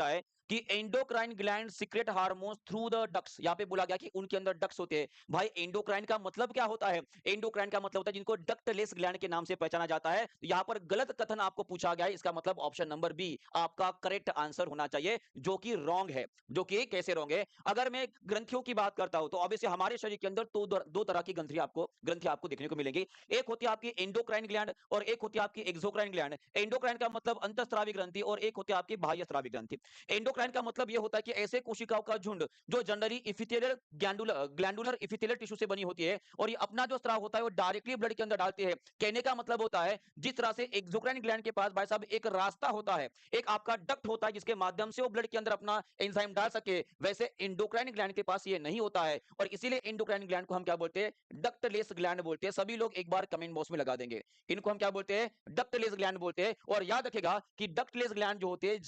लिखता है कि endocrine gland secret hormones through the ducts. यहाँ पे बोला गया कि उनके अंदर डक्ट्स होते हैं। भाई एंडोक्राइन का मतलब क्या होता है? एंडोक्राइन का मतलब होता है जिनको डक्टलेस ग्लैंड के नाम से पहचाना जाता है। यहाँ पर गलत कथन आपको पूछा गया है, इसका मतलब ऑप्शन नंबर बी आपका करेक्ट आंसर होना चाहिए, जो कि रॉन्ग है। जो कि कैसे रॉन्ग है? अगर मैं ग्रंथियों की बात करता हूं तो ऑब्वियसली हमारे शरीर के अंदर दो तरह की ग्रंथि आपको देखने को मिलेंगी। एक होती है आपकी एंडोक्राइन ग्लैंड और एक होती है आपकी एक्सोक्राइन ग्लैंड। एंडोक्राइन का मतलब अंतःस्रावी ग्रंथि और एक होती है आपकी बाह्यस्रावी ग्रंथि। एंडोक्राइन का मतलब यह होता है कि ऐसे कोशिकाओं का झुंड जो generally epithelial glandular epithelial tissue से बनी होती है और ये अपना जो स्राव होता है वो डायरेक्टली ब्लड के अंदर डालती है। कहने का मतलब होता है जिस तरह से एक्सोक्राइन ग्लैंड के पास भाई साहब एक रास्ता होता है, एक आपका डक्ट होता है जिसके माध्यम से वो ब्लड के अंदर अपना एंजाइम डाल सके, वैसे एंडोक्राइन ग्लैंड के पास ये नहीं होता है और इसीलिए एंडोक्राइन ग्लैंड को हम क्या बोलते हैं? डक्टलेस ग्लैंड बोलते हैं। सभी लोग एक बार कमेंट बॉक्स में लगा देंगे, इनको हम क्या बोलते हैं? डक्टलेस ग्लैंड बोलते हैं। और याद रखेगा कि डक्टलेस ग्लैंड जो होते हैं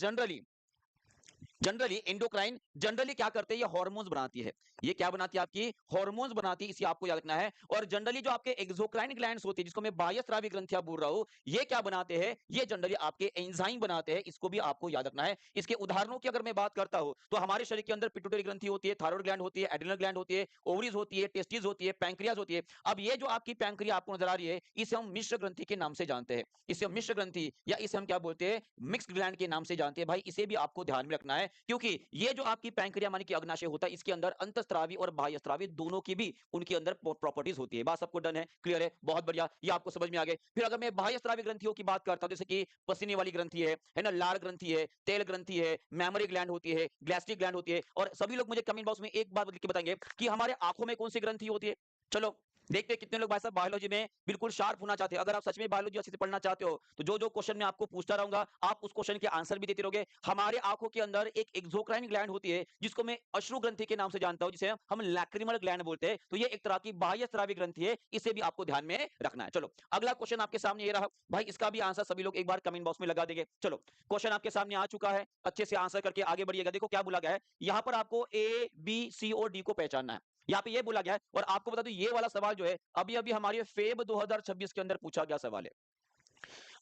जनरली एंडोक्राइन जनरली क्या करते हैं? ये हार्मोन्स बनाती है। ये क्या बनाती है? आपकी हार्मोन्स बनाती है, इसे आपको याद रखना है। और जनरली जो आपके एक्सोक्राइन ग्लैंड्स होती है जिसको मैं बाह्यस्रावी ग्रंथियां बोल रहा हूं, ये क्या बनाते हैं? ये जनरली आपके एंजाइम बनाते हैं, इसको भी आपको याद रखना है। इसके उदाहरणों की अगर मैं बात करता हूं तो हमारे शरीर के अंदर पिट्यूटरी ग्रंथि होती है, थायराइड ग्लैंड होती है, एड्रिनल ग्लैंड होती है, ओवरीज होती है, टेस्टिस होती है, पैंक्रियाज होती है। अब ये जो आपकी पैंक्रिया आपको नजर आ रही है, इसे हम मिश्र ग्रंथि के नाम से जानते हैं। इसे हम मिश्र ग्रंथि या इसे हम क्या बोलते हैं? मिक्स्ड ग्लैंड के नाम से जानते हैं। भाई इसे भी आपको ध्यान में रखना है, क्योंकि ये जो आपकी पैंक्रिया माने कि अग्नाशय होता है, इसके अंदर अंतःस्रावी और बाह्यस्रावी दोनों की भी उनके अंदर प्रॉपर्टीज होती है। बात सबको डन है? क्लियर है? बहुत बढ़िया, ये आपको समझ में आ गए। फिर अगर मैं बाह्यस्रावी ग्रंथियों की बात करता हूं, जैसे कि पसीने वाली ग्रंथि है ना, लार ग्रंथि है, तेल ग्रंथि है, मेमोरी ग्लैंड होती है, ग्लैस्ट्रिक ग्लैंड होती है। और सभी लोग मुझे कमेंट बॉक्स में एक बात लिख के बताएंगे कि हमारे आंखों में कौन सी ग्रंथि होती है। चलो देखते हैं कितने लोग भाई साहब बायोलॉजी में बिल्कुल शार्प होना चाहते हैं। अगर आप सच में बायोलॉजी अच्छे से पढ़ना चाहते हो तो जो जो क्वेश्चन मैं आपको पूछता रहूंगा, आप उस क्वेश्चन के आंसर भी देते रहोगे। हमारे आंखों के अंदर एक एक्सोक्राइन ग्लैंड होती है जिसको मैं अश्रु ग्रंथि के नाम से जानता हूं, जिसे हम लैक्रिमल ग्लैंड बोलते हैं। तो ये एक तरह की बाह्यस्रावी ग्रंथि है, इसे भी आपको ध्यान में रखना है। चलो अगला क्वेश्चन आपके सामने ये रहा। भाई इसका भी आंसर सभी लोग एक बार कमेंट बॉक्स में लगा देंगे। चलो क्वेश्चन आपके सामने आ चुका है, अच्छे से आंसर करके आगे बढ़िएगा। देखो क्या बोला गया है, यहां पर आपको ए बी सी और डी को पहचानना है। यहाँ पे ये बोला गया है और आपको बता दूं ये वाला सवाल जो है अभी अभी हमारे फेब 2026 के अंदर पूछा गया सवाल है।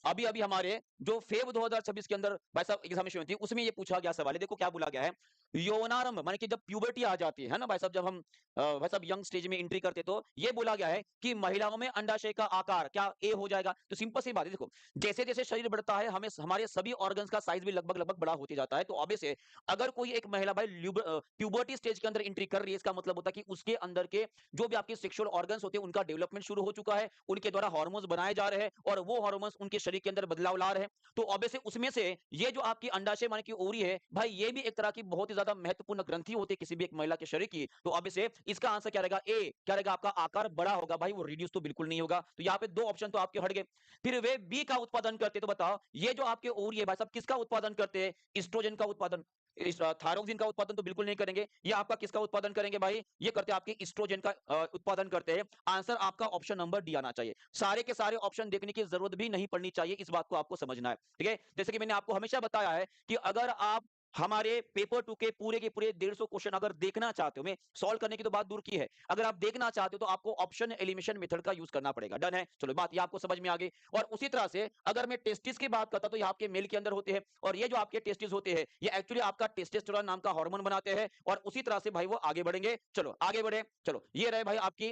अभी अभी हमारे जो फेब 2026 के अंदर भाई साहब एग्जामिनेशन हुई थी उसमें ये पूछा गया सवाल है। देखो क्या बोला गया है, यौनारंभ माने कि जब प्यूबर्टी आ जाती है ना भाई साहब, जब हम भाई साहब यंग स्टेज में एंट्री करते तो ये बोला गया है कि महिलाओं में अंडाशय का आकार क्या ए हो जाएगा। तो सिंपल सी बात है, देखो जैसे जैसे शरीर बढ़ता है हमें हमारे सभी ऑर्गन्स का साइज भी लगभग लगभग बड़ा होते जाता है। तो ऑब्वियस है अगर कोई एक महिला भाई प्यूबर्टी स्टेज के अंदर एंट्री कर रही है, इसका मतलब होता है कि उसके अंदर के जो भी आपके सेक्सुअल ऑर्गन्स होते हैं उनका डेवलपमेंट शुरू हो चुका है, उनके द्वारा हार्मोन्स बनाए जा रहे हैं और वो हार्मोन्स उनके शरीर के अंदर बदलाव ला रहे हैं। तो ऑब्वियसली उसमें से ये जो आपकी अंडाशय माने की ओवरी है भाई, ये भी एक तरह की बहुत ही ज्यादा महत्वपूर्ण ग्रंथि होती है किसी भी एक महिला के शरीर की। तो ऑब्वियसली इसका आंसर क्या रहेगा? ए क्या रहेगा आपका? आकार बड़ा होगा भाई, वो रिड्यूस तो बिल्कुल नहीं होगा। तो यहाँ पे दो ऑप्शन तो आपके हट गए। फिर वे बी का उत्पादन करते, तो बताओ ये जो आपके ओवरी है भाई साहब किसका उत्पादन करते हैं? एस्ट्रोजन का उत्पादन। थायरोक्सिन का उत्पादन तो बिल्कुल नहीं करेंगे। ये आपका किसका उत्पादन करेंगे भाई? ये करते हैं आपके एस्ट्रोजन का उत्पादन करते हैं। आंसर आपका ऑप्शन नंबर डी आना चाहिए। सारे के सारे ऑप्शन देखने की जरूरत भी नहीं पड़नी चाहिए, इस बात को आपको समझना है। ठीक है, जैसे कि मैंने आपको हमेशा बताया है कि अगर आप हमारे पेपर टू के पूरे 150 क्वेश्चन अगर देखना चाहते हो, मैं सॉल्व करने की तो बात दूर की है, अगर आप देखना चाहते हो तो आपको ऑप्शन एलिमिनेशन मेथड का यूज करना पड़ेगा। डन है? चलो बात ये आपको समझ में आ गई। और उसी तरह से अगर मैं टेस्टिस की बात करता तो ये आपके मेल के अंदर होते हैं और ये जो आपके टेस्टिस होते हैं ये एक्चुअली आपका टेस्टोस्टेरोन नाम का हार्मोन बनाते हैं और उसी तरह से भाई वो आगे बढ़ेंगे। चलो आगे बढ़े। चलो ये रहे भाई आपकी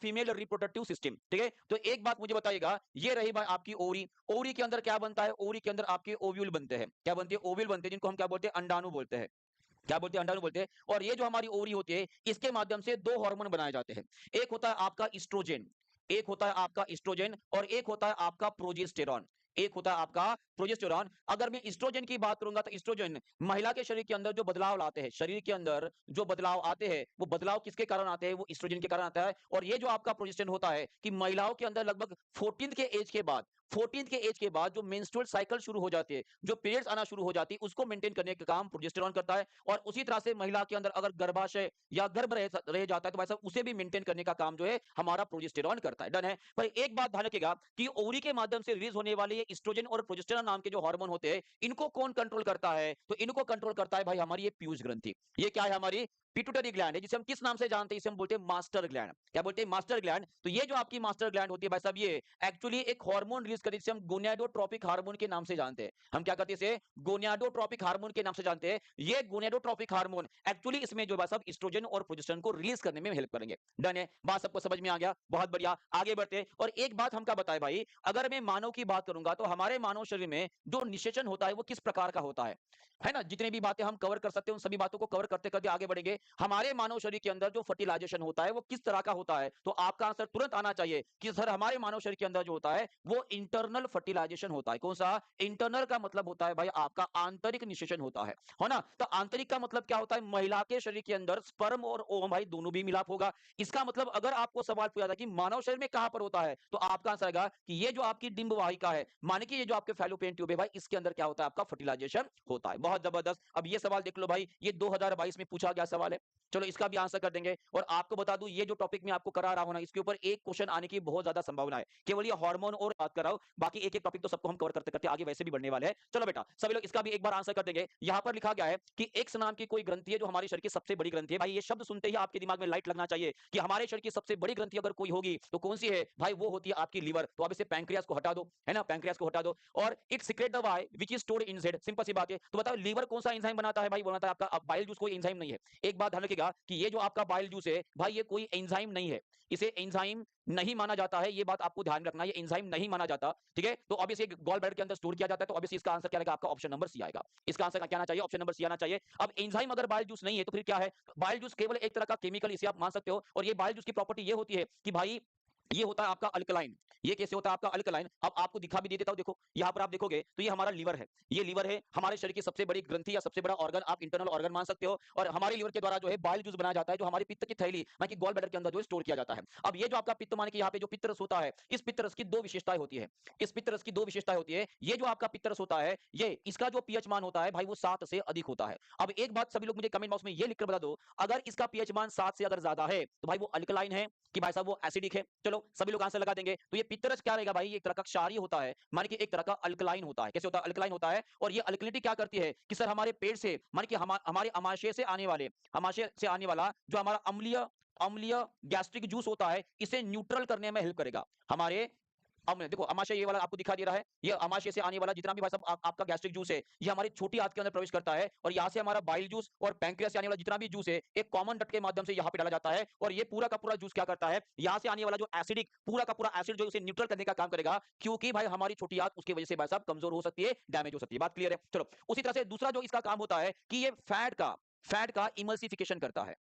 फीमेल रिप्रोडक्टिव सिस्टम। ठीक है, तो एक बात मुझे बताइएगा, ये रही भाई आपकी ओवरी। ओवरी के अंदर क्या बनता है? ओवरी के अंदर आपके ओव्यूल बनते हैं। क्या बनते हैं? ओव्यूल बनते हैं, जिनको हम क्या बोलते हैं? अंडाणु बोलते हैं। क्या बोलते हैं? अंडाणु बोलते हैं। और ये जो हमारी ओवरी होती है इसके माध्यम से दो हार्मोन बनाए जाते हैं। एक होता है आपका ईस्ट्रोजन, एक होता है आपका ईस्ट्रोजन और एक होता है आपका प्रोजेस्टेरॉन। एक होता है आपका प्रोजेस्टेरॉन। अगर मैं ईस्ट्रोजन की बात करूंगा तो ईस्ट्रोजन महिला के शरीर के अंदर जो बदलाव लाते हैं, शरीर के अंदर जो बदलाव आते हैं वो बदलाव किसके कारण आते हैं? वो ईस्ट्रोजन के कारण आता है। और ये जो आपका प्रोजेस्टेरॉन होता है कि महिलाओं के अंदर लगभग 14 के एज के बाद 14 के एज के बाद जो मेंस्ट्रुअल साइकिल शुरू हो जाती है, जो पीरियड्स आना शुरू हो जाती है, उसको मेंटेन करने का काम प्रोजेस्टेरॉन करता है। और उसी तरह से महिला के अंदर अगर गर्भाशय या गर्भ रह जाता है तो भाई साहब उसे भी मेंटेन करने का काम जो है हमारा प्रोजेस्टेरॉन करता है। डन है? पर एक बात ध्यान रखिएगा कि ओवरी के माध्यम से रिलीज होने वाले ये एस्ट्रोजन और प्रोजेस्टेरॉन नाम के जो हार्मोन होते हैं, इनको कौन कंट्रोल करता है? तो इनको कंट्रोल करता है भाई हमारी ये पीयूष ग्रंथि। ये क्या है? हमारी पिट्यूटरी ग्लैंड है, जिसे हम किस नाम से जानते हैं, इसे हम बोलते हैं मास्टर ग्लैंड। क्या बोलते हैं? Master gland. तो ये जो आपकी मास्टर ग्लैंड होती है भाई साहब, ये एक्चुअली एक हार्मोन रिलीज करती है जिसे हम गोनाडोट्रोपिक हार्मोन के नाम से जानते हैं। हम क्या करते हैं इसे? गोनाडोट्रोपिक हार्मोन के नाम से जानते हैं। ये गोनाडोट्रोपिक हार्मोन एक्चुअली इसमें जो भाई साहब एस्ट्रोजन और प्रोजेस्टेरोन को रिलीज करने में हेल्प करेंगे। डन है? बात सबको समझ में आ गया? बहुत बढ़िया, आगे बढ़ते हैं। और एक बात हम क्या बताएं भाई, अगर मैं मानव की बात करूंगा तो हमारे मानव शरीर में जो निषेचन होता है वो किस प्रकार का होता है ना? जितनी भी बातें हम कवर कर सकते हैं उन सभी बातों को कवर करते करते आगे बढ़ेंगे। हमारे मानव शरीर के अंदर जो फर्टिलाइजेशन होता है वो किस तरह का होता है? तो आपका आंसर तुरंत आना चाहिए कि सर हमारे मानव शरीर के अंदर जो होता है वो इंटरनल फर्टिलाइजेशन होता है। कौन सा? इंटरनल का मतलब होता है भाई आपका आंतरिक निषेचन होता है ना? तो आंतरिक का मतलब क्या होता है? महिला के शरीर के अंदर स्पर्म और ओवम भाई दोनों भी मिलाप होगा। इसका मतलब अगर आपको सवाल पूछा जाए कि मानव शरीर में कहां पर होता है, तो आपका आंसर आएगा कि ये जो आपकी डिंब वाहिका है, माने कि ये जो आपके फैलोपियन ट्यूब है भाई, इसके अंदर क्या होता है? आपका फर्टिलाइजेशन होता है। बहुत जबरदस्त। अब ये सवाल देख लो भाई, ये 2022 में पूछा गया सवाल है। चलो इसका भी आंसर कर देंगे। और आपको बता दूं, ये जो टॉपिक मैं आपको करा रहा हूं ना, इसके ऊपर एक क्वेश्चन आने की बहुत ज्यादा संभावना है। केवल ये हार्मोन और बात कर रहा हूं, बाकी एक एक टॉपिक तो सबको हम कवर करते करते आगे वैसे भी बढ़ने वाले हैं। चलो बेटा सभी लोग इसका भी एक बार आंसर कर देंगे। यहां पर लिखा गया है कि एक्स नाम की कोई ग्रंथि है जो हमारे शरीर की सबसे बड़ी ग्रंथि है। भाई ये शब्द सुनते ही आपके दिमाग में लाइट लगना चाहिए कि हमारे शरीर की सबसे बड़ी ग्रंथि अगर कोई होगी तो कौन सी है भाई? वो होती है आपकी लीवर। तो अब इसे पैंक्रियास को हटा दो, है ना? पैंक्रियास को हटा दो। और it secret the Y which is stored in Z. Simple सी बात है। तो बताओ लीवर कौन सा एंजाइम बनाता है? भाई बनाता है आपका बाइल जूस। कोई एंजाइम नहीं है। एक बात ध्यान रखिएगा कि ये जो आपका बाइल जूस है भाई, ये कोई एंजाइम नहीं है। इसे एंजाइम नहीं माना जाता है। ये बात आपको ध्यान में रखना, ये एंजाइम नहीं माना जाता। ठीक है? तो अब इसे गॉल ब्लैडर के अंदर स्टोर किया जाता है। तो अब इसका आंसर क्या रहेगा? आपका ऑप्शन नंबर सी आएगा। इसका आंसर क्या आना चाहिए? ऑप्शन नंबर सी आना चाहिए। अब एंजाइम अगर बाइल जूस नहीं है तो फिर क्या है? बाइल जूस केवल एक तरह का केमिकल, इसे आप मान सकते हो। और ये बाइल जूस की प्रॉपर्टी ये होती है कि भाई ये होता है आपका अल्कलाइन। ये कैसे होता है आपका अल्कलाइन? अब आपको दिखा भी दे देता हूं। देखो यहां पर आप देखोगे तो ये हमारा लीवर है। ये लीवर है हमारे शरीर की सबसे बड़ी ग्रंथि या सबसे बड़ा ऑर्गन, आप इंटरनल ऑर्गन मान सकते हो। और हमारे लीवर के द्वारा जो है बाइल जूस बनाया जाता है, जो हमारी पित्त की थैली माने कि गॉल ब्लैडर के अंदर जो स्टोर किया जाता है। अब ये जो आपका पित्त माने कि यहाँ पे जो पित्त रस होता है, इस पित्त रस की दो विशेषताएं होती है। इस पित्त रस की दो विशेषताएं होती है। ये जो आपका पित्त रस होता है, ये इसका जो पीएच मान होता है भाई वो 7 से अधिक होता है। अब एक बात सभी लोग मुझे कमेंट बॉक्स में ये लिखकर बता दो, अगर इसका पीएच मान 7 से अगर ज्यादा है तो भाई वो अल्कलाइन है कि भाई साहब वो एसिडिक है? चलो सभी लोग आंसर लगा देंगे। तो ये पित्तरस क्या रहेगा भाई? ये एक तरह का क्षारीय होता है, माने कि एक तरह का अल्कलाइन होता है। कैसे होता है? अल्कलाइन होता है। और ये अल्कलिनिटी क्या करती है कि सर हमारे पेट से माने कि हमारे अमाशय से आने वाले, अमाशय से आने वाला जो हमारा अम्लीय अम्लीय गैस्ट्रिक जूस होता है, इसे न्यूट्रल करने में हेल्प करेगा। हमारे अब देखो अमाशय ये वाला आपको दिखा दे रहा है, ये अमाशय से आने वाला जितना भी भाई साहब आपका गैस्ट्रिक जूस है, ये हमारी छोटी आंत के अंदर प्रवेश करता है। और यहाँ से हमारा बाइल जूस और पैंक्रियास से आने वाला जितना भी जूस है, एक कॉमन डक्ट के माध्यम से यहाँ पे डाला जाता है। और ये पूरा का पूरा जूस क्या करता है? यहाँ से आने वाला जो एसिडिक पूरा का पूरा एसिड जो उसे न्यूट्रल करने का काम करेगा, क्योंकि भाई हमारी छोटी आंत उसकी वजह से भाई साहब कमजोर हो सकती है, डैमेज हो सकती है। बात क्लियर है? चलो उसी तरह से दूसरा जो इसका काम होता है कि ये फैट का इमल्सिफिकेशन करता है।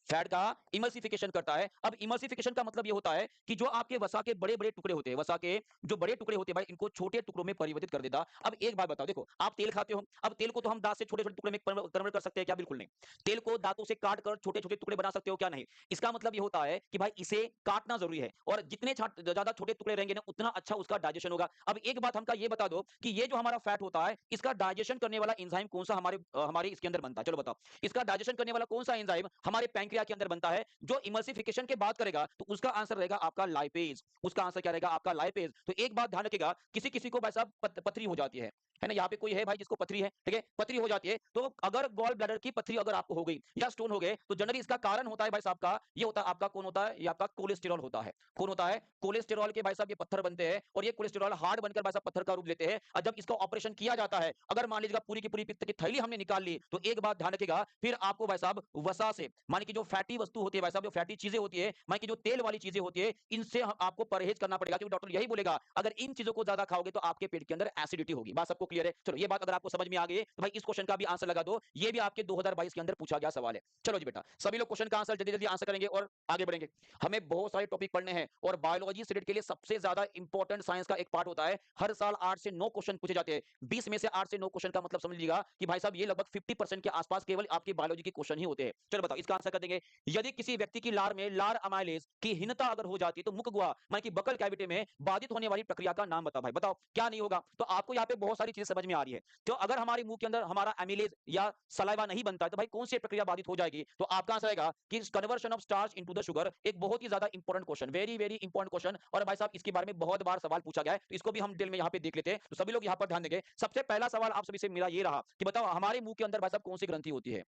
फैट का इमल्सिफिकेशन करता है। अब इमल्सिफिकेशन का मतलब ये होता है कि जो आपके वसा के बड़े-बड़े टुकड़े होते हैं, वसा के जो बड़े टुकड़े होते हैं भाई, इनको छोटे टुकड़ों में परिवर्तित कर देता। अब एक बात बताओ, देखो आप तेल खाते हो, अब तेल को तो हम दांत से छोटे-छोटे टुकड़े में कन्वर्ट कर सकते हैं क्या? बिल्कुल नहीं। तेल को दांतों से काट कर छोटे-छोटे टुकड़े बना सकते हो क्या? नहीं। इसका मतलब ये होता है कि भाई इसे काटना जरूरी है, और जितने ज्यादा छोटे टुकड़े रहेंगे ना उतना अच्छा उसका डाइजेशन होगा। अब एक बात हमका ये बता दो कि ये जो हमारा फैट होता है, इसका डाइजेशन करने वाला एंजाइम कौन सा हमारे इसके अंदर बनता है? चलो बताओ, इसका डाइजेशन करने वाला कौन सा एंजाइम हमारे पैंक्रिया के अंदर बनता है? जो इमल्सिफिकेशन की बात करेगा तो उसका आंसर रहेगा आपका लाइपेज। उसका आंसर क्या रहेगा? आपका लाइपेज। तो एक बात ध्यान रखिएगा, किसी किसी को भाई साहब पथरी हो जाती है ना? यहाँ पे कोई है भाई जिसको पथरी है, ठीक है? पथरी हो जाती है, तो अगर गॉल ब्लैडर की पथरी अगर आपको हो गई या स्टोन हो गए, तो जनरली इसका कारण होता है भाई साहब का, ये होता है आपका कौन होता है? ये आपका कोलेस्टेरॉल होता है। कौन होता है? कोलेस्टेरॉल के भाई साहब ये पत्थर बनते हैं, और ये कोलेस्टेरॉल हार्ड बनकर भाई साहब पत्थर का रूप लेते हैं। और जब इसका ऑपरेशन किया जाता है, अगर मान लीजिएगा पूरी की पूरी पित्त की थैली हमने निकाल ली, तो एक बात ध्यान रखिएगा, फिर आपको भाई साहब वसा से माने कि जो फैटी वस्तु होती है भाई साहब, जो फैटी चीजें होती है, माने कि जो तेल वाली चीजें होती है, इनसे आपको परहेज करना पड़ेगा, क्योंकि डॉक्टर यही बोलेगा अगर इन चीजों को ज्यादा खाओगे तो आपके पेट के अंदर एसिडिटी होगी। बात सबको क्लियर है? चलो ये बात अगर आपको समझ में आ गई है तो भाई इस क्वेश्चन का भी आंसर लगा दो। ये भी आपके 2022 के अंदर पूछा गया सवाल है। चलो जी बेटा, सभी लोग क्वेश्चन का आंसर जल्दी जल्दी आंसर करेंगे और आगे बढ़ेंगे। हमें बहुत सारे टॉपिक पढ़ने हैं, और बायोलॉजी से के लिए सबसे ज्यादा इंपॉर्टेंट साइंस का एक पार्ट होता है। हर साल 8 से 9 क्वेश्चन पूछे जाते हैं। 20 में से 8 से 9 क्वेश्चन का मतलब समझ लीजिएगा कि भाई साहब ये लगभग 50% के आसपास केवल आपकी बायोलॉजी के क्वेश्चन ही होते हैं। चलो बताओ इसका आंसर कर देंगे। यदि किसी व्यक्ति की लार में लार अमाइलेज की हीनता अगर हो जाती है तो मुख गुहा माने कि बकल कैविटी में बाधित होने वाली प्रक्रिया का नाम बताओ। भाई बताओ क्या नहीं होगा? तो आपको यहाँ पे बहुत सारी चीजें समझ में आ रही है। तो अगर हमारे मुंह के अंदर हमारा एमिलेज या सलाइवा नहीं बनता है तो भाई कौन सी प्रक्रिया बाधित हो जाएगी? तो आपका आंसर आएगा कि conversion of starch into the sugar. एक बहुत ही ज्यादा important question, very very important question, और भाई साहब इसके बारे में बहुत बार सवाल पूछा गया है, तो इसको भी हम डिटेल में यहाँ पे देख लेते हैं। तो सभी लोग यहाँ पर ध्यान देंगे। सबसे पहला सवाल आप सभी से मेरा ये रहा कि बताओ हमारे मुंह के अंदर भाई साहब कौन सी ग्रंथि होती है?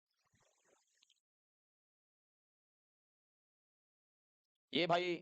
ये भाई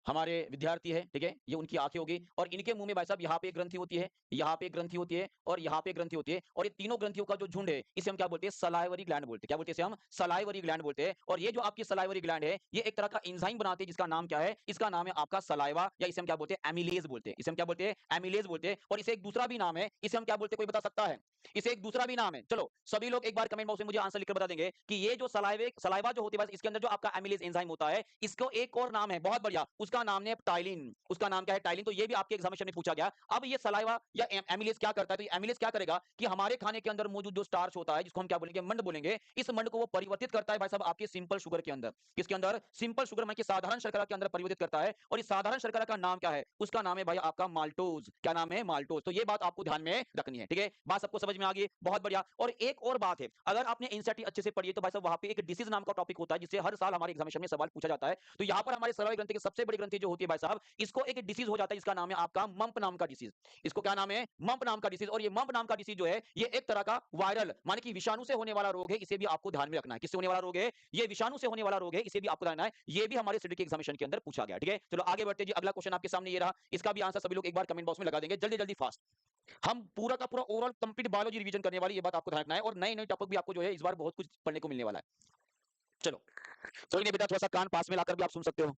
हमारे विद्यार्थी है, ठीक है? ये उनकी आँखें होगी और इनके मुँह में भाई साहब यहाँ पे एक ग्रंथि होती है, यहाँ पे एक ग्रंथि होती है और यहाँ पे एक ग्रंथि होती है और ये तीनों ग्रंथियों का जो झुंड है, इसे हम क्या बोलते हैं? सलाइवरी ग्लैंड बोलते हैं। क्या बोलते हैं इसे हम? सलाइवरी ग्लैंड बोलते हैं और ये जो आपकी सलाइवरी ग्लैंड है, ये एक तरह का एंजाइम बनाती है जिसका नाम क्या है? इसका नाम है आपका सलाइवा या इसे हम क्या बोलते हैं? एमिलेज बोलते हैं। इसे हम क्या बोलते हैं? एमिलेज बोलते हैं और इसे एक दूसरा भी नाम है, इसे हम क्या बोलते हैं? कोई बता सकता है? इसे एक दूसरा भी नाम है। चलो, सभी लोग एक बार कमेंट बॉक्स में मुझे आंसर लिखकर बता देंगे कि ये जो सलाइवा जो होती है, बस इसके अंदर जो आपका एमिलेज एंजाइम होता है, इसको एक और नाम है, बहुत बढ़िया, उसका नाम है टाइलिन। उसका नाम क्या है? टाइलिन। तो ये भी आपके एग्जामिनेशन में पूछा गया। अब ये सलाइवा या एमिलेज क्या करता है? तो ये एमिलेज क्या करेगा कि हमारे खाने के अंदर मौजूद जो स्टार्च होता है, जिसको हम क्या बोलेंगे? मंड बोलेंगे, इस मंड को वो परिवर्तित करता है भाई साहब आपके सिंपल शुगर के अंदर। किसके अंदर? सिंपल शुगर मतलब कि साधारण शर्करा के अंदर परिवर्तित करता है और इस साधारण शर्करा का नाम क्या है? उसका नाम है भाई आपका माल्टोज। क्या नाम है? माल्टोज। तो ये बात आपको ध्यान में रखनी है, ठीक है? बात सबको समझ में आ गई? बहुत बढ़िया। और एक और बात है, अगर आपने एनसीईआरटी अच्छे से पढ़ी है तो भाई साहब वहां पे एक डिसीज नाम का टॉपिक होता है जिससे हर साल हमारे एग्जामिनेशन में सवाल पूछा जाता है। तो यहाँ पर हमारे सलाइवा ग्रंथि की सबसे बड़ी ग्रंथि जो होती है भाई साहब, इसको एक डिसीज हो जाता है जिसका नाम है आपका मंप नाम का डिसीज। इसको क्या नाम है? मंप नाम का डिसीज। और ये मंप नाम का डिसीज जो है, ये एक तरह का वायरल माने कि विषाणु से होने वाला रोग है। इसे भी आपको ध्यान में रखना है। किससे होने वाला रोग है? ये विषाणु से होने वाला रोग है, इसे भी आपको जानना है। ये भी हमारे सीडी के एग्जामिनेशन के अंदर पूछा गया, ठीक है? चलो आगे बढ़ते हैं जी। अगला क्वेश्चन आपके सामने ये रहा। इसका भी आंसर सभी लोग एक बार कमेंट बॉक्स में लगा देंगे, जल्दी जल्दी फास्ट। हम पूरा का पूरा ओवरऑल कंप्लीट बायोलॉजी रिवीजन करने वाली, ये बात आपको ध्यान रखना है और नए नए टॉपिक भी आपको जो है इस बार बहुत कुछ पढ़ने को मिलने वाला है। चलो, कोई नहीं बेटा, थोड़ा सा कान पास में लाकर भी आप सुन सकते हो।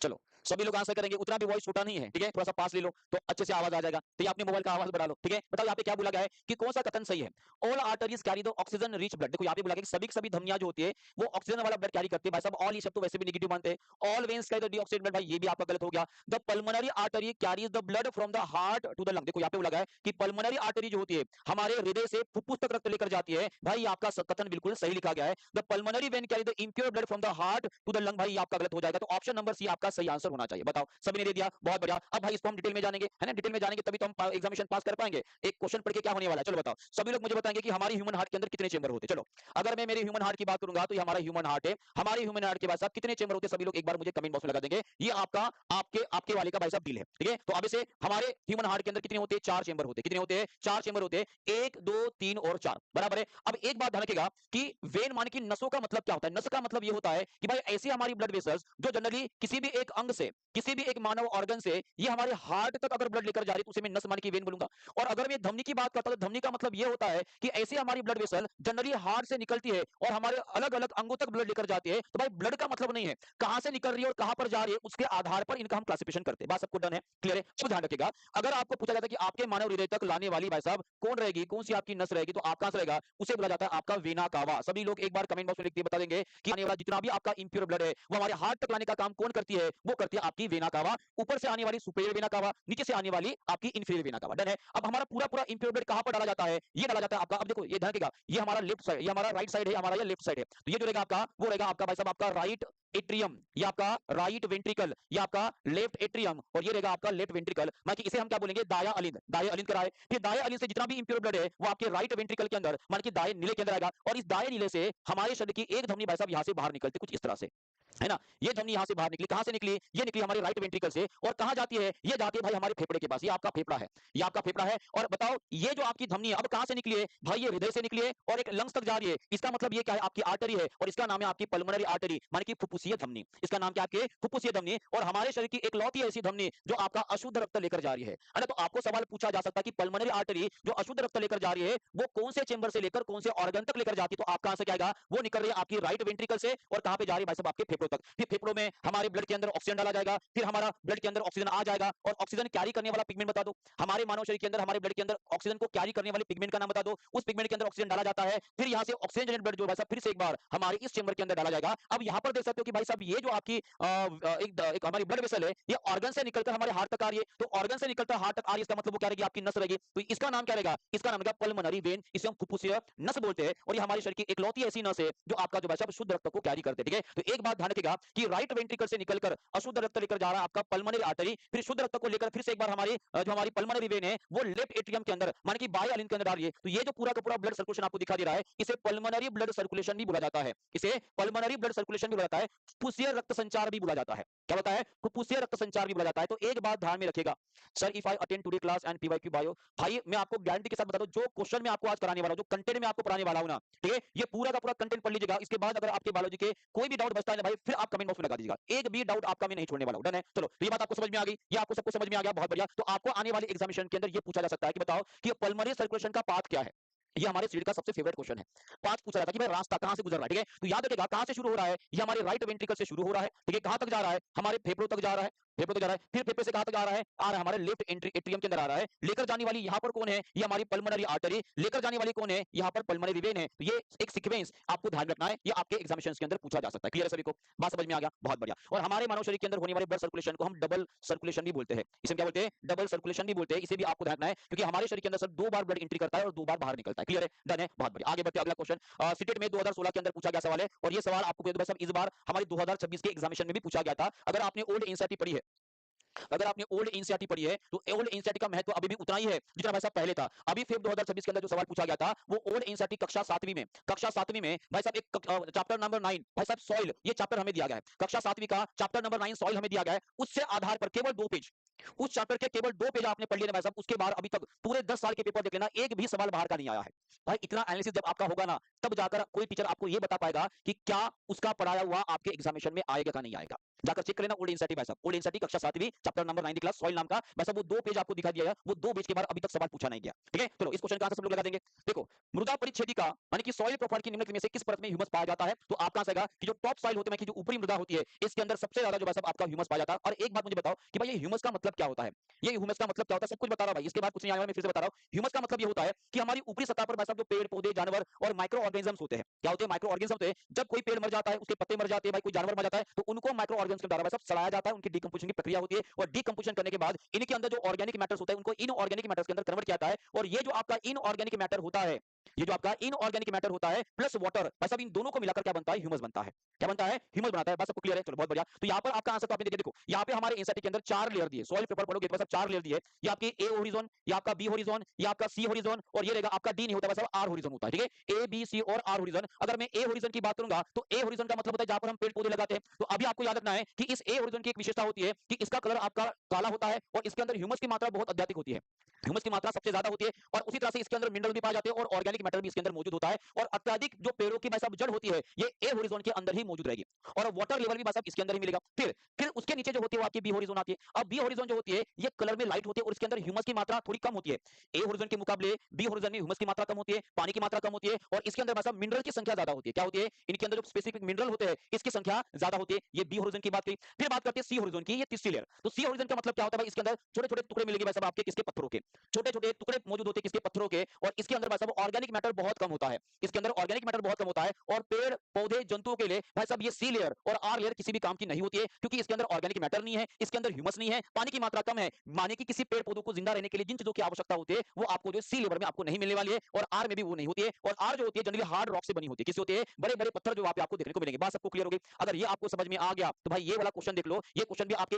चलो, सभी लोग आंसर करेंगे। उतना भी वॉइस छोटा नहीं है, ठीक है? थोड़ा सा पास ले लो तो अच्छे से आवाज आ जाएगा। तो ये अपने मोबाइल का आवाज बढ़ा लो, ठीक है? बताओ यहाँ पे क्या बोला गया है कि कौन सा कथन सही है? All arteries carry the oxygen rich blood. देखो यहाँ पे बोला गया कि सभी की सभी धमनियां जो होती है वो ऑक्सीजन वाला ब्लड कैरी करती है। भाई साहब ऑल ये शब्द तो वैसे भी नेगेटिव मानते हैं। All veins carry the deoxygen blood, भाई ये भी आपका गलत हो गया। The pulmonary artery carries the blood from the heart to the lung. देखो यहाँ पे बोला गया है कि पल्मोनरी आर्टरी जो होती है हमारे हृदय से फुफ्फुस तक रक्त लेकर जाती है। भाई ये आपका कथन बिल्कुल सही लिखा गया है। The pulmonary vein carry the impure blood from the heart to the lung, भाई ये आपका गलत हो जाएगा। तो ऑप्शन नंबर सी आपका सही आंसर होना चाहिए। बताओ, सभी ने दे दिया, बहुत बढ़िया। अब भाई इसको हम डिटेल में जानेंगे, है ना? डिटेल में जानेंगे तभी तो हम एग्जामिनेशन पास कर पाएंगे। एक क्वेश्चन पढ़ के क्या होने वाला है, चलो बताओ। सभी लोग मुझे बताएंगे कि हमारी ह्यूमन हार्ट के अंदर कितने चेंबर होते हैं। चलो, अगर मैं मेरे ह्यूमन हार्ट की बात करूंगा तो ये हमारा ह्यूमन हार्ट है। हमारे ह्यूमन हार्ट के भाई साहब कितने चेंबर होते हैं, सभी लोग एक बार मुझे कमेंट बॉक्स में लगा देंगे। ये आपका आपके आपके वाले का भाई साहब डील है, ठीक है? तो अब इसे हमारे ह्यूमन हार्ट के अंदर कितने होते हैं? 4 चेंबर होते हैं। कितने होते हैं? 4 चेंबर होते हैं। 1 2 3 और 4, बराबर है। अब एक बात ध्यान रखिएगा कि वेन माने कि नसों का मतलब क्या होता है? नस का मतलब ये होता है कि भाई ऐसी हमारी ब्लड वेसल्स जो जनरली किसी भी एक अंग से, किसी भी एक मानव ऑर्गन से ये हमारे हार्ट तक अगर ब्लड लेकर जा रही है तो उसे मैं नस मान की वेन बोलूंगा। और अगर मैं धमनी की बात करता हूं तो धमनी का मतलब ये होता है कि ऐसी हमारी ब्लड वेसल जनरली हार्ट से निकलती है और हमारे अलग अलग अंगों तक ब्लड लेकर जाती है। तो भाई ब्लड का मतलब नहीं है कहां से निकल रही है और कहां पर जा रही है, उसके आधार पर इनका हम क्लासिफिकेशन करते हैं। बात सबको डन है? क्लियर है? अब ध्यान रखिएगा, अगर आपको पूछा जाता है कि आपके मानव हृदय तक लाने वाली भाई साहब कौन रहेगी, कौन सी आपकी नस रहेगी, तो आपका आंसर रहेगा, उसे बोला जाता है आपका वेना कावा। सभी लोग एक बार कमेंट बॉक्स में लिख के बता देंगे कि आने वाला जितना भी आपका इंप्योर ब्लड है वो हमारे हार्ट तक लाने का काम कौन करती है? वो करती है आपकी वेना कावा। ऊपर से आने वाली सुपेरियर वेना कावा, नीचे से आने वाली आपकी इंफीरियर वेना कावा। डन है? अब हमारा पूरा पूरा इंप्योर ब्लड कहां पर डाला जाता है? ये डाला जाता है आपका, अब देखो ये ध्यान रखिएगा, ये हमारा लेफ्ट साइड, ये हमारा राइट साइड है, हमारा ये लेफ्ट साइड है। तो ये जो रहेगा आपका, वो रहेगा आपका भाई साहब आपका राइट एट्रियम, ये आपका राइट वेंट्रिकल, ये आपका लेफ्ट एट्रियम और ये रहेगा आपका लेफ्ट वेंट्रिकल। मान कि इसे हम क्या बोलेंगे? दाया अलिंद। दाया अलिंद कराए, फिर दाया अलिंद से जितना भी इंप्योर ब्लड है वो आपके राइट वेंट्रिकल के अंदर मान कि दाएं नीले के अंदर आएगा और इस दाएं नीले से हमारे शरीर की एक धमनी भाई साहब यहां से बाहर निकलती कुछ इस तरह से, है ना? ये धमनी यहां से बाहर निकली, कहां से निकली? ये निकली हमारे राइट वेंट्रिकल से और कहां जाती है? ये जाती है भाई हमारे फेफड़े के पास। ये आपका फेफड़ा है, ये आपका फेफड़ा है। और बताओ ये जो आपकी धमनी है अब कहां से निकली है? भाई ये हृदय से निकली है और एक लंग्स तक जा रही है। इसका मतलब ये क्या है? आपकी आर्टरी है और इसका नाम है आपकी पल्मोनरी आर्टरी, माने कि फुफ्फुसीय धमनी। इसका नाम क्या है? आपके फुफ्फुसीय धमनी। और हमारे शरीर की एकलौती ऐसी धमनी जो आपका अशुद्ध रक्त लेकर जा रही है ना? तो आपको सवाल पूछा जा सकता है कि पल्मोनरी आर्टरी जो अशुद्ध रक्त लेकर जा रही है वो कौन से चेंबर से लेकर कौन से ऑर्गन तक लेकर जाती है? तो आपका आंसर क्या आएगा? वो निकल रही है आपकी राइट वेंट्रिकल से और कहां पे जा रही है भाई साहब? आपके फेफड़ों तक। फिर फेफड़ों में हमारे ब्लड के अंदर ऑक्सीजन डाला जाएगा, फिर हमारा ब्लड के अंदर ऑक्सीजन आ जाएगा और ऑक्सीजन कैरी करने वाला पिगमेंट बता दो। हमारे मानव शरीर के अंदर हमारे ब्लड के अंदर ऑक्सीजन को कैरी करने वाले पिगमेंट का नाम बता दो। उस पिगमेंट के अंदर ऑक्सीजन डाला जाता है, फिर यहां से ऑक्सीजन जनरेट ब्लड जो भाई साहब फिर से एक बार हमारे इस चेंबर के अंदर डाला जाएगा। अब यहां पर देख सकते हो कि भाई साहब ये जो आपकी एक हमारी ब्लड वेसल है ये ऑर्गन से निकलकर हमारे हार्ट तक आ रही है। तो ऑर्गन से निकलकर हार्ट तक आ रही है, इसका मतलब वो क्या रहेगी? आपकी नस रहेगी। तो इसका नाम क्या रहेगा? इसका नाम रहेगा पल्मोनरी वेन, इसे हम फुफ्फुसीय नस बोलते हैं और ये हमारे शरीर की एकलौती ऐसी नस है जो आपका जो भाई साहब शुद्ध रक्त को कैरी करते हैं, ठीक है? तो एक बात ध्यान रखिएगा कि राइट वेंट्रिकल से निकलकर अशुद्ध रक्त लेकर जा रहा है आपका पल्मोनरी आर्टरी, फिर शुद्ध रक्त को लेकर फिर से एक बार हमारी जो हमारी पल्मोनरी वेन है वो लेफ्ट एट्रियम के अंदर माने कि बाएं अलिंद के अंदर आ रही है। तो ये जो पूरा का पूरा ब्लड सर्कुलेशन आपको दिखा दे रहा है इसे पल्मोनरी ब्लड सर्कुलेशन भी बोला जाता है। इसे पल्मोनरी ब्लड सर्कुलेशन भी बोला जाता है, फुफ्फुसीय रक्त संचार भी बोला जाता है। क्या होता है? फुफ्फुसीय रक्त संचार भी बोला जाता है। तो एक बात ध्यान में रखिएगा, sir if I attend today class and PYQ bio, भाई मैं आपको गारंटी के साथ बता दूं जो क्वेश्चन मैं आपको आज कराने वाला हूं, जो कंटेंट मैं आपको पढ़ाने वाला हूं ना, ठीक है? ये पूरा का पूरा कंटेंट पढ़ लीजिएगा। इसके बाद अगर आपके बायोलॉजी के कोई भी डाउट बचता है ना भाई फिर आप कमेंट बॉक्स में लगा दीजिएगा, एक भी डाउट आपका मैं नहीं छोड़ने वाला हूं। डन है? चलो, तो ये बात आपको समझ में आ गई, ये आपको सबको समझ में आ गया, बहुत बढ़िया। तो आपको आने वाले एग्जामिनेशन के अंदर ये पूछा जा सकता है कि बताओ कि पल्मोनरी सर्कुलेशन का पाथ क्या है। ये हमारे सीट का सबसे फेवरेट क्वेश्चन है। पाथ पूछा जाता है कि भाई रास्ता कहां से गुजर रहा है, ठीक है? तो याद रखिएगा कहां से शुरू हो रहा है, ये हमारे राइट वेंट्रिकल से शुरू हो रहा है, ठीक है? कहां तक जा रहा है, हमारे फेफड़ों तक जा रहा है, फेफड़ों तक जा रहा है, फिर फेफड़े से कहां तक जा रहा है, आ रहा है हमारे लेफ्ट एट्रियम के अंदर आ रहा है, लेकर जाने वाली यहां पर कौन है, ये हमारी पल्मोनरी आर्टरी, लेकर जाने वाली कौन है, यहां पर पल्मोनरी वेन है। तो ये एक सीक्वेंस आपको ध्यान रखना है, ये आपके एग्जामिनेशन के अंदर पूछा जा सकता है। क्लियर है सभी को? बात समझ में आ गया? बहुत बढ़िया। और हमारे मानव शरीर के अंदर होने वाले ब्लड सर्कुलेशन को हम डबल सर्कुलेशन भी बोलते हैं। इसे हम क्या बोलते हैं? डबल सर्कुलेशन भी बोलते हैं। इसे भी आपको ध्यान रखना है क्योंकि हमारे शरीर के अंदर सिर्फ 2 बार ब्लड एंट्री करता है और 2 बार बाहर निकलता है। क्लियर है? डन है? बहुत बढ़िया। आगे बढ़ते हैं, अगला क्वेश्चन सीटेट में 2016 के अंदर पूछा गया सवाल है और ये सवाल आपको भाई साहब इस बार हमारी 2026 के एग्जामिनेशन में भी पूछा गया था। अगर आपने ओल्ड एनसीईआरटी पढ़ी है, अगर आपने ओल्ड एनसीईआरटी पढ़ी है तो ओल्ड एनसीईआरटी का महत्व अभी भी उतना ही है जितना भाई साहब पहले था। अभी फेब 2026 के अंदर जो सवाल पूछा गया था वो ओल्ड एनसीईआरटी कक्षा 7वीं में भाई साहब एक चैप्टर नंबर 9 भाई साहब सॉइल, ये चैप्टर हमें दिया गया है। कक्षा 7वीं का चैप्टर नंबर 9 सॉइल हमें दिया गया है। उससे आधार पर केवल 2 पेज, उस चैप्टर के केवल 2 पेज आपने पढ़ लिए ना भाई साहब, उसके बाद अभी तक पूरे 10 साल के पेपर देख लेना, एक भी सवाल बाहर का नहीं आया है। भाई इतना एनालिसिस जब आपका होगा ना तब जाकर कोई टीचर आपको ये बता पाएगा कि क्या उसका पढ़ाया हुआ आपके एग्जामिनेशन में आएगा का नहीं आएगा। जाकर चेक कर लेना ओल्ड एनसीईआरटी भाई साहब, ओल्ड एनसीईआरटी कक्षा 7वीं चैप्टर नंबर 9 की क्लास सॉइल नाम का भाई साहब वो 2 पेज आपको दिखा दिया है, वो 2 पेज के बाद अभी तक सवाल पूछा नहीं गया। ठीक है? चलो इस क्वेश्चन का आंसर सब लोग लगा देंगे। देखो, मृदा परिच्छेदिका यानी कि सॉइल प्रोफाइल की निम्नलिखित में से किस परत में ह्यूमस पाया जाता है? तो आपका आंसर आएगा कि जो टॉप सॉइल होते हैं कि जो ऊपरी मृदा होती है इसके अंदर सबसे ज्यादा जो भाई साहब आपका ह्यूमस पाया जाता है। और एक बात मुझे बताओ कि भाई ये ह्यूमस का मतलब क्या होता है? ये ह्यूमस का मतलब क्या होता है? सब कुछ बता रहा हूं भाई, इसके बाद कुछ नहीं आने वाला, मैं फिर से बता रहा हूं। ह्यूमस का मतलब ये होता है कि हमारी ऊपरी सतह पर भाई साहब जो पेड़ पौधे जानवर और माइक्रो ऑर्गेनिजम्स होते हैं, क्या होते हैं? माइक्रो ऑर्गेनिजम होते हैं। जब कोई पेड़ मर जाता है, उसके पत्ते मर जाते हैं, भाई कोई जानवर मर जाता है तो उनको माइक्रो ऑर्गेनिजम्स के द्वारा भाई साहब सड़ाया जाता है, उनकी डिकम्पोजिशन की प्रक्रिया होती है और डिकम्पोजिशन करने के बाद इनके अंदर जो ऑर्गेनिक मैटर्स होता है उनको इनऑर्गेनिक मैटर्स के अंदर कन्वर्ट किया जाता है। और ये जो आपका इनऑर्गेनिक मैटर होता है, ये जो आपका इनऑर्गेनिक मैटर होता है प्लस वाटर, भाई साहब इन दोनों को मिलाकर क्या बनता है? ह्यूमस बनता है। क्या बनता है? ह्यूमस बनाता है। बस सबको क्लियर है? चलो बहुत बढ़िया। तो यहाँ पर आपका आंसर तो आपने देखो, यहाँ पे हमारे एनसीईआरटी के अंदर 4 लेयर दिए, सॉइल पेपर पढ़ोगे तो 4 लेयर दिए। ये आपकी ए होरिजोन, ये आपका बी होरिजोन, ये आपका सी होरिजोन और ये रहेगा आपका डी नहीं होता है, आर होरिजोन होता है। ठीक है? ए बी सी और आर होरिजोन। अगर मैं ए होरिजोन की बात करूंगा तो ए होरिजोन का मतलब होता है जहां पर हम पेड़ पौधे लगाते हैं। तो अभी आपको याद रखना है कि इस ए होरिजोन की एक विशेषता होती है कि इसका कलर आपका काला होता है और इसके अंदर ह्यूमस की मात्रा बहुत अत्यधिक होती है। ह्यूमस की मात्रा सबसे ज्यादा होती है और उसी तरह से इसके अंदर मिनरल भी पाए जाते हैं और ऑर्गेनिक मैटर भी इसके अंदर मौजूद होता है। और अत्यधिक जो पेड़ों की भाई साहब जड़ होती है ये ए होरिजोन के अंदर ही मौजूद रहेगी और वाटर लेवल भी भाई साहब इसके अंदर ही मिलेगा। फिर उसके नीचे जो होती है वो आपकी बी होरिजोन आती है। अब बी होरिजोन जो होती है ये कलर में लाइट होती है और इसके अंदर ह्यूमस की मात्रा थोड़ी कम होती है। ए होरिजोन के मुकाबले बी होरिजोन में ह्यूमस की मात्रा कम होती है, पानी की मात्रा कम होती है और इसके अंदर भाई साहब मिनरल की संख्या ज्यादा होती है। क्या होती है? इनके अंदर जो स्पेसिफिक मिनरल होते हैं इसकी संख्या ज्यादा होती है। ये बी होरिजोन की बात की। फिर बात करते हैं सी होरिजोन की, ये तीसरी लेयर। तो सी होरिजोन का मतलब क्या होता है भाई? इसके अंदर छोटे छोटे टुकड़े मिलेंगे भाई साहब आपके किसके? पत्थरों के। छोटे छोटे टुकड़े मौजूद होते हैं किसके? पत्थरों के। और इसके अंदर भाई साहब ऑर्गेनिक मैटर बहुत कम होता है, इसके अंदर ऑर्गेनिक मैटर बहुत कम होता है और पेड़ पौधे जंतुओं के लिए भाई साहब ये सी लेयर और आर लेयर किसी भी काम की नहीं होती है क्योंकि इसके अंदर ऑर्गेनिक मैटर नहीं है, इसके अंदर ह्यूमस नहीं है, पानी की मात्रा कम है। माने कि किसी पेड़ पौधों को जिंदा रहने के लिए जिन चीजों की आवश्यकता होती है वो आपको जो सी लेवल में आपको नहीं मिलने वाली है और आर में भी वो नहीं होती है। और आर जो होती है जनरली हार्ड रॉक से बनी होती है। किससे होती है? बड़े बड़े पत्थर जो वहां पे आपको देखने को मिलेंगे। बात सबको क्लियर होगी? अगर ये आपको समझ में आ गया तो भाई ये वाला क्वेश्चन देख लो, ये क्वेश्चन भी आपके